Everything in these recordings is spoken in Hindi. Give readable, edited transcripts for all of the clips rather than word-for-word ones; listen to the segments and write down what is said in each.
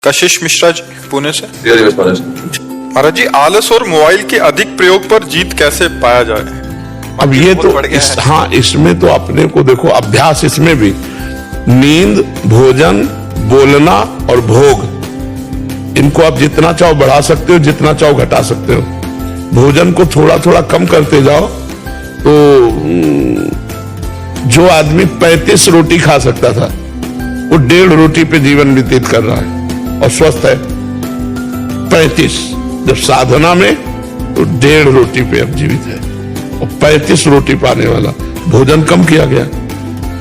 कशिश मिश्रा जी पुणे से। महाराज जी, आलस और मोबाइल के अधिक प्रयोग पर जीत कैसे पाया जाए? अब ये तो हाँ, इसमें तो अपने को देखो अभ्यास, इसमें भी नींद, भोजन, बोलना और भोग, इनको आप जितना चाहो बढ़ा सकते हो, जितना चाहो घटा सकते हो। भोजन को थोड़ा थोड़ा कम करते जाओ तो जो आदमी 35 रोटी खा सकता था वो 1.5 रोटी पे जीवन व्यतीत कर रहा है और स्वस्थ है। 35 जब साधना में तो 1.5 रोटी पे अब जीवित है और 35 रोटी पाने वाला। भोजन कम किया गया।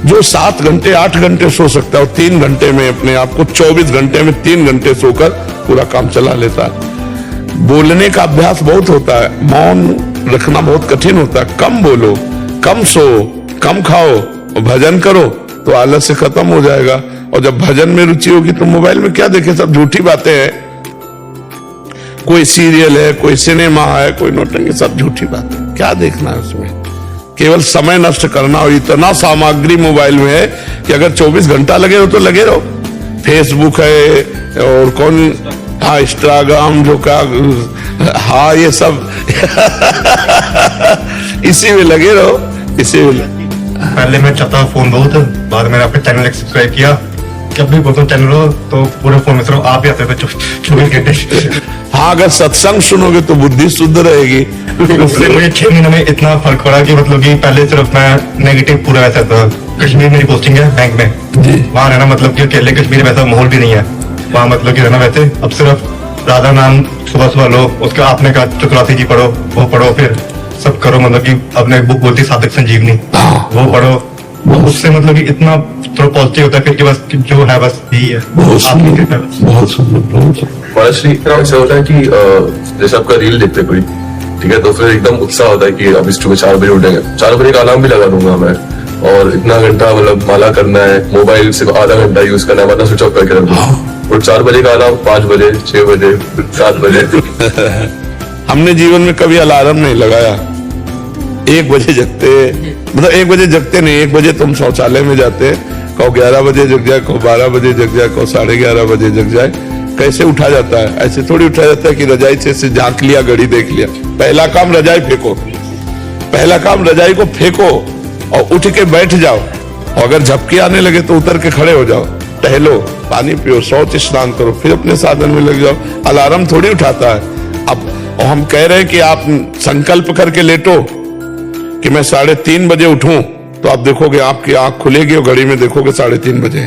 जो 7 घंटे 8 घंटे सो सकता है और 3 घंटे में अपने आप को 24 घंटे में 3 घंटे सोकर पूरा काम चला लेता है। बोलने का अभ्यास बहुत होता है, मौन रखना बहुत कठिन होता है। कम बोलो, कम सो, कम खाओ और भजन करो तो आलस से खत्म हो जाएगा। और जब भजन में रुचि होगी तो मोबाइल में क्या देखे, सब झूठी बातें हैं। कोई सीरियल है, कोई सिनेमा है, कोई नौटंकी, सब झूठी बातें। क्या देखना है उसमें? केवल समय नष्ट करना। और इतना सामग्री मोबाइल में है कि अगर 24 घंटा लगे हो तो लगे रहो। फेसबुक है और कौन, हाँ इंस्टाग्राम, जो का, हाँ ये सब इसी में लगे रहो, इसी में। पहले मैं चाहता फोन बहुत, बाद में आपका चैनल सब्सक्राइब किया। जब भी बोलता चैनल हो तो पूरे फोन में सिर्फ आप ही आते थे 24 घंटे। हाँ, अगर सत्संग सुनोगे तो बुद्धि शुद्ध रहेगी। उससे मुझे 6 महीने में इतना फर्क पड़ा कि मतलब कि पहले सिर्फ मैं नेगेटिव पूरा रहता था। कश्मीर मेरी पोस्टिंग है बैंक में, वहाँ रहना मतलब कि अकेले कश्मीर वैसा माहौल भी नहीं है वहाँ, मतलब कि रहना वैसे। अब सिर्फ राधा नाम सुबह सुबह लो, उसका आपने कहा चतुरासी जी पढ़ो, वो पढ़ो, फिर सब करो। मतलब कि अपने बुक बोलती साधक संजीवनी, वो पढ़ो। उससे मतलब कि इतना थोड़ा पॉजिटिव होता है फिर कि बस जो है बस यही है। आपकी कृपा है। बहुत सुंदर। ऐसा होता है कि जैसे आपका रील देखते कोई, ठीक है, तो फिर एकदम उत्साह होता है कि अब इस सुबह 4 बजे उठेंगे। 4 बजे का अलार्म भी लगा दूंगा मैं, और इतना घंटा मतलब माला करना है, मोबाइल सिर्फ आधा घंटा यूज करना है, वरना स्विच ऑफ करके रख दूंगा। और 4 बजे का अलार्म 5 बजे, 6 बजे, 7 बजे। हमने जीवन में कभी अलार्म नहीं लगाया। 1 बजे जगते, मतलब 1 बजे जगते नहीं, 1 बजे तुम शौचालय में जाते, कहो 11 बजे जग जाए, कहो 12 बजे जग जाए, कहो 11:30 बजे जग जाए। कैसे उठा जाता है? ऐसे थोड़ी उठा जाता है कि रजाई से झांक लिया, घड़ी देख लिया। पहला काम रजाई फेंको, पहला काम रजाई को फेंको और उठ के बैठ जाओ। और अगर झपकी आने लगे तो उतर के खड़े हो जाओ, टहलो, पानी पियो, शौच स्नान करो, फिर अपने साधन में लग जाओ। अलार्म थोड़ी उठाता है। अब हम कह रहे हैं कि आप संकल्प करके लेटो कि मैं 3:30 बजे उठूं, तो आप देखोगे आपकी आंख खुलेगी और घड़ी में देखोगे 3:30 बजे।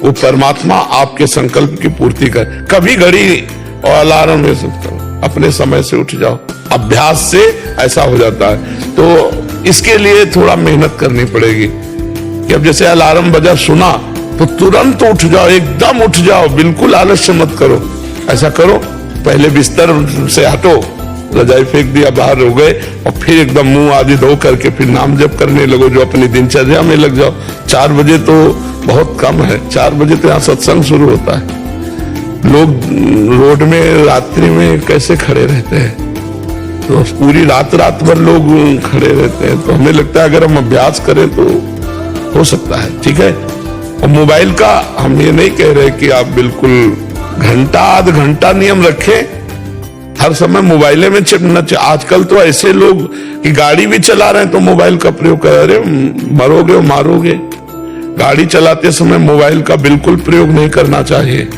वो परमात्मा आपके संकल्प की पूर्ति कर। कभी घड़ी और अलार्म में अपने समय से उठ जाओ। अभ्यास से ऐसा हो जाता है। तो इसके लिए थोड़ा मेहनत करनी पड़ेगी कि अब जैसे अलार्म बजा, सुना तो तुरंत उठ जाओ, एकदम उठ जाओ, बिल्कुल आलस्य मत करो। ऐसा करो, पहले बिस्तर से हटो, रजाई फेंक दिया, बाहर हो गए, और फिर एकदम मुंह आदि धो करके फिर नाम जप करने लगो, जो अपनी दिनचर्या में लग जाओ। 4 बजे तो बहुत कम है, 4 बजे तो यहाँ सत्संग शुरू होता है। लोग रोड में रात्रि में कैसे खड़े रहते हैं, तो पूरी रात भर लोग खड़े रहते हैं। तो हमें लगता है अगर हम अभ्यास करें तो हो सकता है, ठीक है। और मोबाइल का हम ये नहीं कह रहे कि आप बिल्कुल घंटा आध घंटा नियम रखें, हर समय मोबाइल में चिपना चाहिए। आजकल तो ऐसे लोग कि गाड़ी भी चला रहे हैं तो मोबाइल का प्रयोग कर रहे, मरोगे और मारोगे। गाड़ी चलाते समय मोबाइल का बिल्कुल प्रयोग नहीं करना चाहिए।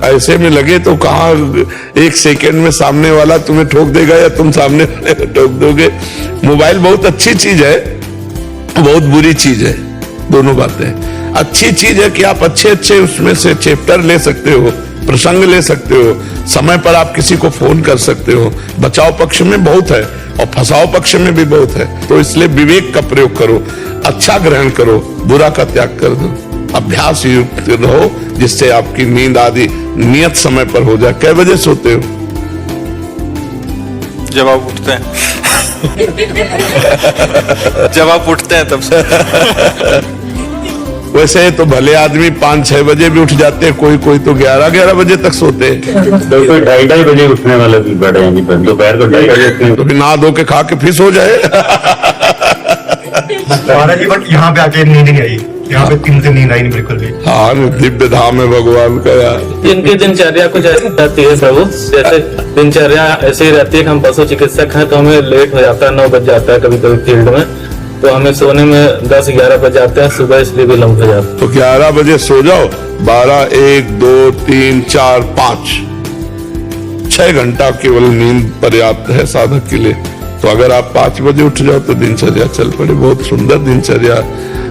ऐसे में लगे तो कहाँ 1 सेकेंड में सामने वाला तुम्हें ठोक देगा या तुम सामने वाले को ठोक दोगे। मोबाइल बहुत अच्छी चीज है, बहुत बुरी चीज है, दोनों बातें। अच्छी चीज है कि आप अच्छे उसमें से चैप्टर ले सकते हो, प्रसंग ले सकते हो, समय पर आप किसी को फोन कर सकते हो। बचाव पक्ष में बहुत है और फंसाव पक्ष में भी बहुत है। तो इसलिए विवेक का प्रयोग करो, अच्छा ग्रहण करो, बुरा का त्याग कर दो। अभ्यास युक्त रहो जिससे आपकी नींद आदि नियत समय पर हो जाए। कै बजे सोते हो? जब आप उठते हैं। जब आप उठते हैं तब से। वैसे तो भले आदमी 5-6 बजे भी उठ जाते हैं, कोई तो 11 बजे तक सोते हैं। तो 2:30 बजे उठने वाले भी बड़े हैं, दोपहर को 2:30 बजे। तो फिर नहा धो के खा के फिर सो जाए। महाराज जी, बट यहाँ पे आके नींद नहीं आई। यहाँ पे 3 दिन नींद आई नहीं बिल्कुल भी। हाँ, दिव्य धाम है भगवान का यार। इनकी दिनचर्या कुछ ऐसी रहती है प्रभु, जैसे दिनचर्या ऐसी रहती है कि हम पशु चिकित्सक हैं तो हमें लेट हो जाता है, 9 बज जाता है कभी कभी फील्ड में, तो हमें सोने में 10-11 बज जाते हैं, सुबह इसलिए भी लंब हो जाता है। तो 11 बजे सो जाओ, 12, 1, 2, 3, 4, 5, 6 घंटा केवल नींद पर्याप्त है साधक के लिए। तो अगर आप 5 बजे उठ जाओ तो दिनचर्या चल पड़े, बहुत सुंदर दिनचर्या।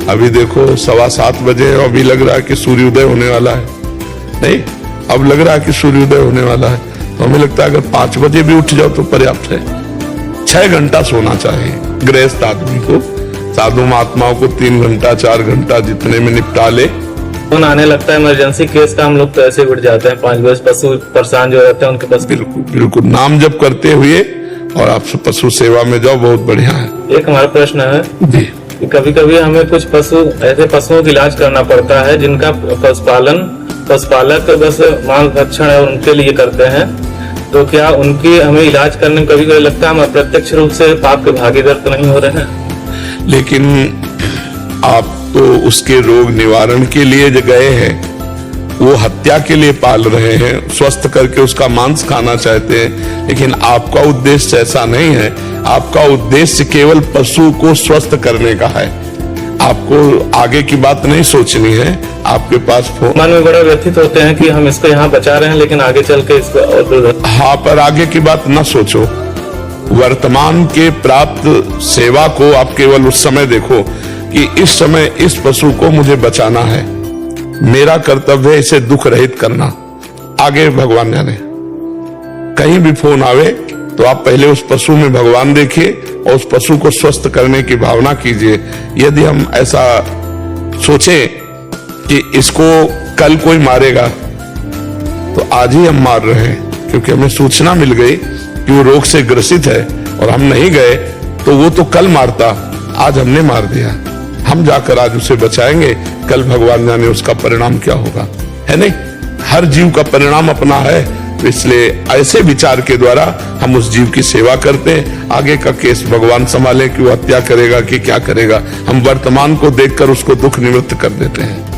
अभी देखो 7:15 बजे है, अभी लग रहा है कि सूर्योदय होने वाला है, नहीं अब लग रहा है कि सूर्योदय होने वाला है। तो हमें लगता है अगर 5 बजे भी उठ जाओ तो पर्याप्त है। 6 घंटा सोना चाहिए गृहस्थ आदमी को, साधु महात्माओं को 3 घंटा 4 घंटा जितने में निपटा ले। फोन आने लगता है इमरजेंसी केस का, हम लोग तो ऐसे उठ जाते हैं 5 बजे, पशु परेशान जो रहते हैं उनके पास। बिल्कुल बिल्कुल, नाम जप करते हुए और आप पशु सेवा में जाओ, बहुत बढ़िया है। एक हमारा प्रश्न है जी, कि कभी कभी हमें कुछ ऐसे पशुओं का इलाज करना पड़ता है जिनका पशुपालक बस मांस भक्षण और उनके लिए करते हैं, तो क्या उनकी हमें इलाज करने में कभी कभी लगता है हम अप्रत्यक्ष रूप से पाप के भागीदार तो नहीं हो रहे हैं? लेकिन आप तो उसके रोग निवारण के लिए जो गए हैं, वो हत्या के लिए पाल रहे हैं, स्वस्थ करके उसका मांस खाना चाहते हैं, लेकिन आपका उद्देश्य ऐसा नहीं है। आपका उद्देश्य केवल पशु को स्वस्थ करने का है, आपको आगे की बात नहीं सोचनी है। आपके पास फोन मन में बड़ा व्यथित होते हैं कि हम इसको यहाँ बचा रहे हैं लेकिन आगे चल के इसको और हाँ, पर आगे की बात न सोचो। वर्तमान के प्राप्त सेवा को आप केवल उस समय देखो कि इस समय इस पशु को मुझे बचाना है, मेरा कर्तव्य है इसे दुख रहित करना। आगे भगवान जाने। कहीं भी फोन आवे तो आप पहले उस पशु में भगवान देखिए और उस पशु को स्वस्थ करने की भावना कीजिए। यदि हम ऐसा सोचें कि इसको कल कोई मारेगा, तो आज ही हम मार रहे हैं, क्योंकि हमें सूचना मिल गई कि वो रोग से ग्रसित है और हम नहीं गए तो वो तो कल मारता, आज हमने मार दिया। हम जाकर आज उसे बचाएंगे, कल भगवान जाने उसका परिणाम क्या होगा, है नहीं? हर जीव का परिणाम अपना है, तो इसलिए ऐसे विचार के द्वारा हम उस जीव की सेवा करते हैं। आगे का केस भगवान संभाले कि वो हत्या करेगा कि क्या करेगा, हम वर्तमान को देखकर उसको दुख निवृत्त कर देते हैं।